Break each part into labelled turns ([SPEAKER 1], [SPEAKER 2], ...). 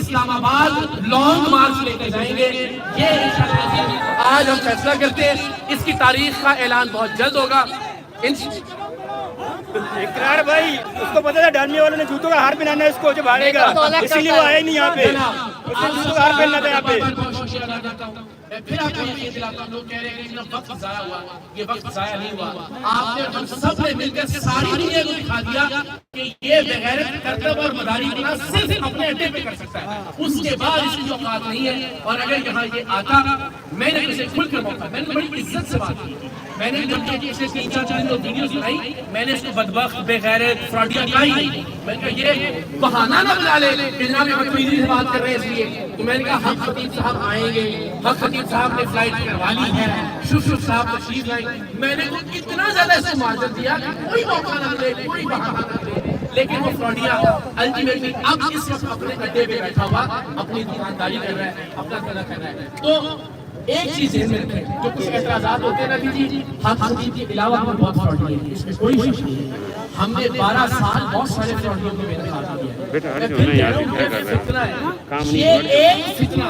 [SPEAKER 1] Islamabad long मार्च लेकर जाएंगे। ये इंशाअल्लाह आज हम फैसला करते हैं। इसकी तारीख का ऐलान बहुत जल्द होगा।
[SPEAKER 2] इकरार भाई, उसको पता था डालने वालों ने जूतों का हार पहनाना है इसको, जो भागेगा, इसीलिए वो आया नहीं यहाँ पे। उसको जूतों का हार पहनना था यहाँ पे।
[SPEAKER 1] मैं फिर आपको ये दिलाता हूं, लोग कह रहे हैं कि वक्त जाया हुआ, ये वक्त जाया नहीं हुआ। आपने हम सब ने मिलकर सारी दुनिया को दिखा दिया कि ये बगैरत करतब और मदारी गुनाह सिर्फ अपने अड्डे पे कर सकता है, उसके बाद इसकी औकात नहीं है। और अगर यहाँ ये आता, मैंने इसे खुलकर मौका, मैंने बड़ी इज्जत से बात की, मैंने जब पिछले 3-4 दिन वीडियोस बनाई, मैंने इसको बदबख्त, बेगैरत, फ्रॉडिया कहा ही। मैंने कहा ये बहाना ना बना ले कि जनाब बदतमीजी से बात कर रहे हैं इसलिए। तो मैंने कहा हक खतीब साहब आएंगे, हक खतीब साहब ने फ्लाइट करवा ली है, शुभ साहब तशरीफ लाए। मैंने को इतना ज्यादा इसको माजर दिया कि कोई मौका न मिले, कोई बहाना न मिले, लेकिन वो फ्रॉडिया अल्टीमेटली अब इस वक्त अपने अड्डे पे बैठा हुआ अपनी दुकानदारी कर रहा है, अपना धंधा कर रहा है। तो एक चीज ध्यान में रखें, जो कुछ एतराजात होते हैं ना जी, हक खतीब के अलावा भी बहुत फ्रॉडी है, इसमें कोई शक नहीं है। हमने 12 साल बहुत सारे फ्रॉडियों को बेदखल किया है। ये एक फितना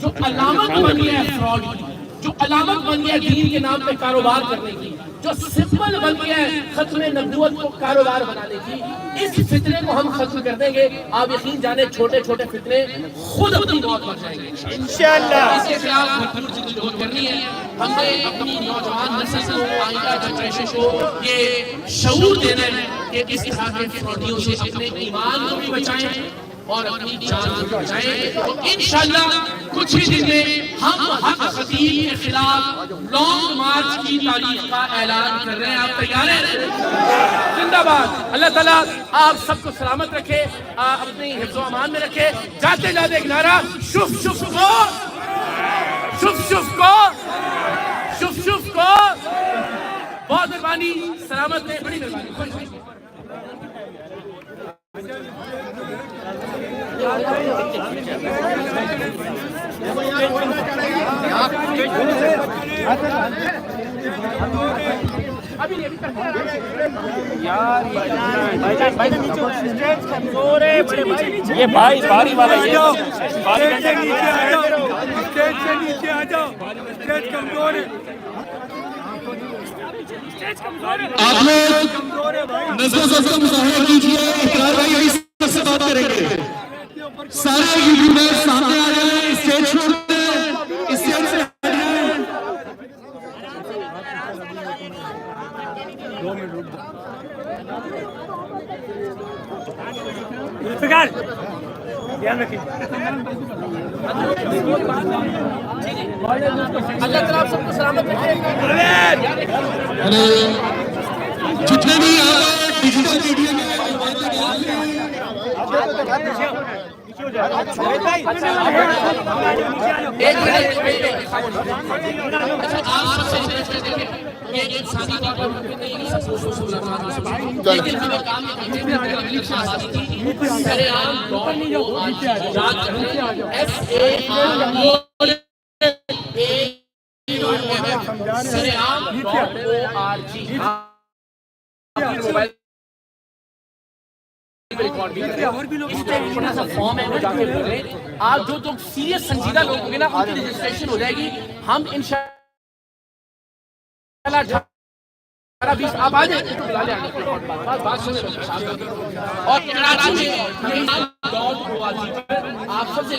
[SPEAKER 1] जो अलामत बन गया है फ्रॉड की, जो अलामत बन गया है दीन के नाम पे कारोबार करने की, जो सिंबल बन गया है खत्म नबूवत को कारोबार बनाने की, इस फितने को हम खत्म कर देंगे। आप यकीन जाने छोटे छोटे फितने खुद अपनी मौत मर जाएंगे इंशाअल्लाह। इसके खिलाफ भरपूर जिद्दोजहद करनी है। हमने अपनी नौजवान नस्ल को, आइंदा जनरेशन को ये शऊर देना है कि इस तरह के फ्रॉडियों से अपने ईमान को भी बचाएं और अपनी जान को बचाएं। तो इंशाअल्लाह कुछ ही दिन में हम हक खतीब के खिलाफ लॉन्ग मार्च की तारीख का ऐलान कर रहे हैं। आप तैयार हैं? जिंदाबाद। अल्लाह ताला आप सबको सलामत रखे, अपनी हिफ्ज़ो अमान में रखे। जाते जाते एक नारा, शुभ शुभ को, शुभ शुभ को, शुभ शुभ को। बहुत मेहरबानी, सलामत है, बड़ी मेहरबानी।
[SPEAKER 2] ये भाई बारी वाला ये
[SPEAKER 3] स्टेज से नीचे आ जाओ, स्टेज से नीचे आ जाओ, स्टेज कमजोर है।
[SPEAKER 4] आप लोग नज़र से मुशाहिदा कीजिए। इकरार भाई यही से बात करेंगे। सारे यूट्यूबर सामने आ जाए, स्टेज छोड़ दें, स्टेज से हट जाएं।
[SPEAKER 3] 2 मिनट रुक जाओ। ध्यान रखिए।
[SPEAKER 1] अल्लाह ताला आप सबको सलामत रखे।
[SPEAKER 4] जितने भी डिजिटल मीडिया में
[SPEAKER 1] एक मिनट, ये इंसानी तौर पर मुमकिन नहीं है सब कुछ लेकिन हमें काम करने में तकलीफ से आती थी। सरेआम याद करें, SAAM.org रिकॉर्ड भी करें। फॉर्म है वो जाके भरें। आप जो सीरियस संजीदा लोग होंगे ना, उनकी रजिस्ट्रेशन हो जाएगी। हम इंशाल्लाह 18-20 आप आ जाए, बुला ले बात सुने। और कराची में आप सबसे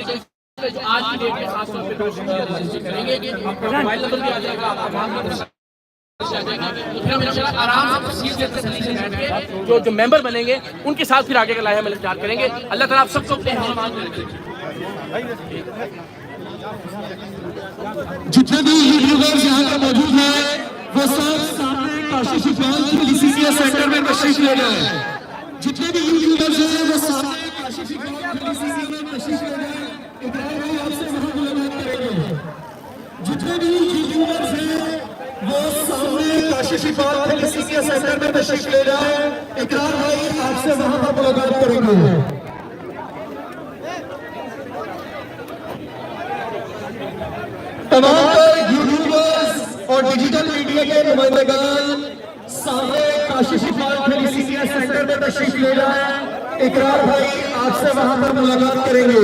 [SPEAKER 1] जो आज की डेट में खासतौर पे रजिस्टर करेंगे, आपका मोबाइल नंबर भी आ जाएगा, आपका नाम भी आराम से जो मेंबर बनेंगे उनके साथ फिर आगे का लाया हम इंतजार करेंगे। अल्लाह ताला आप सबको अपने मेहमान में रखे।
[SPEAKER 4] जितने भी यूट्यूबर्स यहाँ पर मौजूद हैं वो सब सामने काशिश इकबाल PCCA सेंटर में तशरीफ ले गए। जितने भी यूट्यूबर्स हैं वो सामने काशिश इकबाल PCCA में तशरीफ ले गए। इकरार भाई आपसे वहाँ मुलाकात करेंगे। जितने भी यूट्यूबर्स हैं वो सामने काशिश इकबाल PCCA सेंटर में तशरीफ ले गए। इकरार भाई आपसे वहाँ पर मुलाकात करेंगे। तमाम यूट्यूबर्स और डिजिटल मीडिया के नुमाइंदगान सामने काशिश इकबाल PCCA सेंटर में तशरीफ ले रहे हैं। इकरार भाई आपसे वहां पर मुलाकात करेंगे।